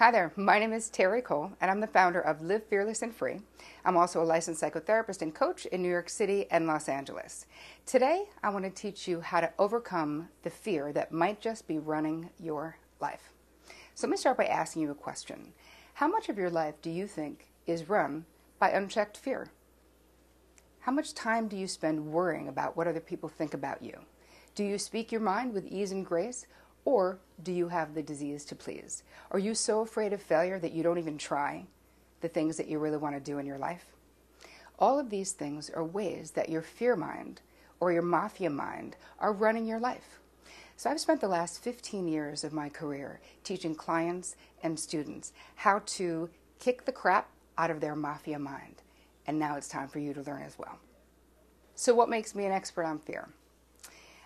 Hi there, my name is Terri Cole, and I'm the founder of Live Fearless and Free. I'm also a licensed psychotherapist and coach in New York City and Los Angeles. Today, I want to teach you how to overcome the fear that might just be running your life. So let me start by asking you a question. How much of your life do you think is run by unchecked fear? How much time do you spend worrying about what other people think about you? Do you speak your mind with ease and grace? Or do you have the disease to please? Are you so afraid of failure that you don't even try the things that you really want to do in your life? All of these things are ways that your fear mind or your mafia mind are running your life. So I've spent the last 15 years of my career teaching clients and students how to kick the crap out of their mafia mind. And now it's time for you to learn as well. So what makes me an expert on fear?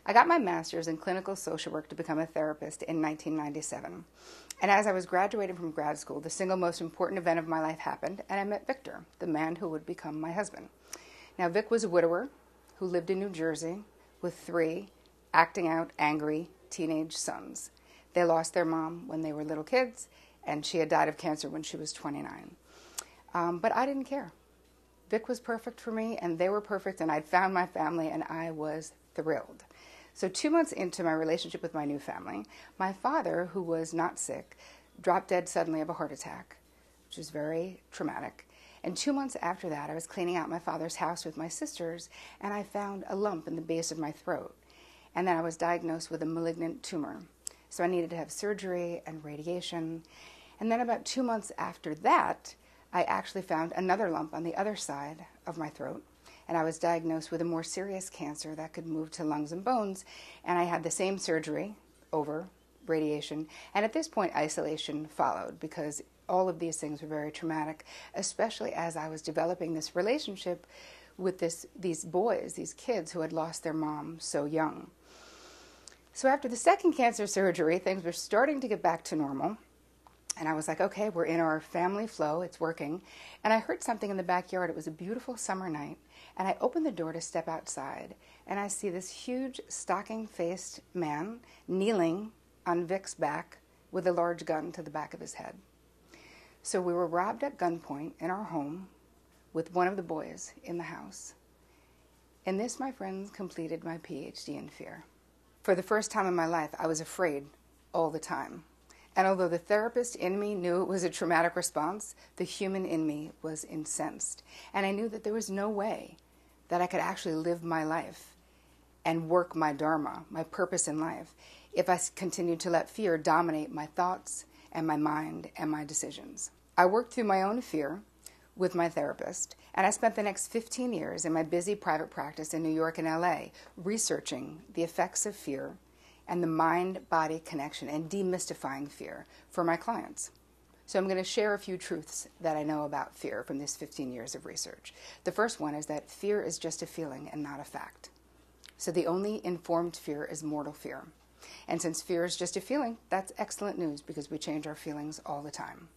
I got my master's in clinical social work to become a therapist in 1997. And as I was graduating from grad school, the single most important event of my life happened, and I met Victor, the man who would become my husband. Now, Vic was a widower who lived in New Jersey with 3 acting out angry teenage sons. They lost their mom when they were little kids, and she had died of cancer when she was 29. But I didn't care. Vic was perfect for me, and they were perfect, and I'd found my family, and I was thrilled. So 2 months into my relationship with my new family, my father, who was not sick, dropped dead suddenly of a heart attack, which was very traumatic. And 2 months after that, I was cleaning out my father's house with my sisters, and I found a lump in the base of my throat. And then I was diagnosed with a malignant tumor. So I needed to have surgery and radiation. And then about 2 months after that, I actually found another lump on the other side of my throat. And I was diagnosed with a more serious cancer that could move to lungs and bones. And I had the same surgery over radiation. And at this point, isolation followed because all of these things were very traumatic, especially as I was developing this relationship with these boys, these kids who had lost their mom so young. So after the second cancer surgery, things were starting to get back to normal. And I was like, okay, we're in our family flow, it's working. And I heard something in the backyard. It was a beautiful summer night. And I opened the door to step outside. And I see this huge stocking-faced man kneeling on Vic's back with a large gun to the back of his head. So we were robbed at gunpoint in our home with one of the boys in the house. And this, my friends, completed my PhD in fear. For the first time in my life, I was afraid all the time. And although the therapist in me knew it was a traumatic response, the human in me was incensed. And I knew that there was no way that I could actually live my life and work my dharma, my purpose in life, if I continued to let fear dominate my thoughts and my mind and my decisions. I worked through my own fear with my therapist, and I spent the next 15 years in my busy private practice in New York and LA researching the effects of fear and the mind-body connection and demystifying fear for my clients. So I'm going to share a few truths that I know about fear from this 15 years of research. The first one is that fear is just a feeling and not a fact. So the only informed fear is mortal fear. And since fear is just a feeling, that's excellent news because we change our feelings all the time.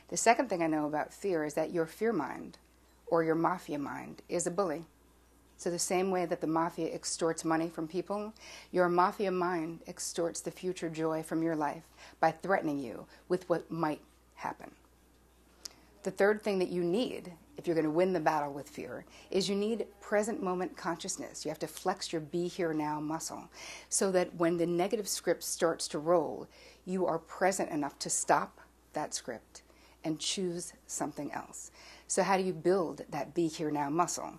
The second thing I know about fear is that your fear mind or your mafia mind is a bully. So the same way that the mafia extorts money from people, your mafia mind extorts the future joy from your life by threatening you with what might happen. The third thing that you need, if you're going to win the battle with fear, is you need present moment consciousness. You have to flex your be here now muscle so that when the negative script starts to roll, you are present enough to stop that script and choose something else. So how do you build that be here now muscle?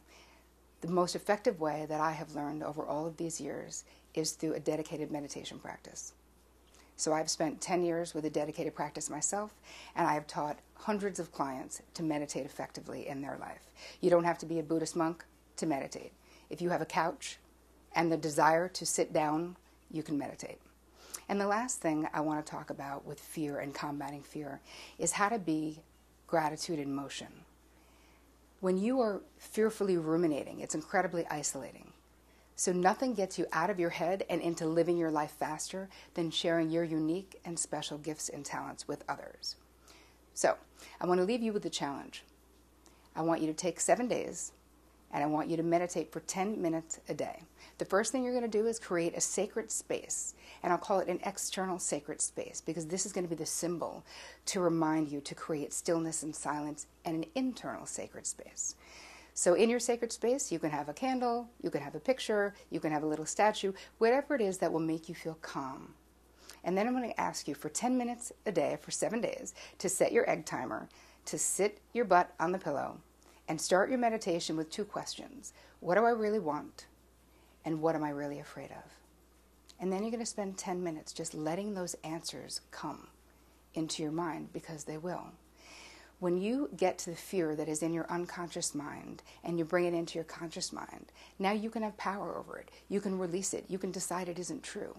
The most effective way that I have learned over all of these years is through a dedicated meditation practice. So I've spent 10 years with a dedicated practice myself, and I have taught hundreds of clients to meditate effectively in their life. You don't have to be a Buddhist monk to meditate. If you have a couch and the desire to sit down, you can meditate. And the last thing I want to talk about with fear and combating fear is how to be gratitude in motion. When you are fearfully ruminating, it's incredibly isolating. So nothing gets you out of your head and into living your life faster than sharing your unique and special gifts and talents with others. So I want to leave you with a challenge. I want you to take 7 days and I want you to meditate for 10 minutes a day. The first thing you're going to do is create a sacred space, and I'll call it an external sacred space because this is going to be the symbol to remind you to create stillness and silence and an internal sacred space. So in your sacred space, you can have a candle, you can have a picture, you can have a little statue, whatever it is that will make you feel calm. And then I'm going to ask you for 10 minutes a day for 7 days to set your egg timer, to sit your butt on the pillow, and start your meditation with 2 questions. What do I really want? And what am I really afraid of? And then you're going to spend 10 minutes just letting those answers come into your mind, because they will. When you get to the fear that is in your unconscious mind and you bring it into your conscious mind, now you can have power over it. You can release it. You can decide it isn't true.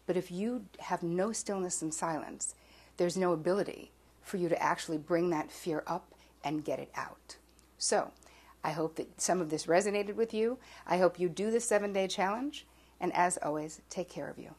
But if you have no stillness and silence, there's no ability for you to actually bring that fear up and get it out. So I hope that some of this resonated with you. I hope you do the 7-day challenge. And as always, take care of you.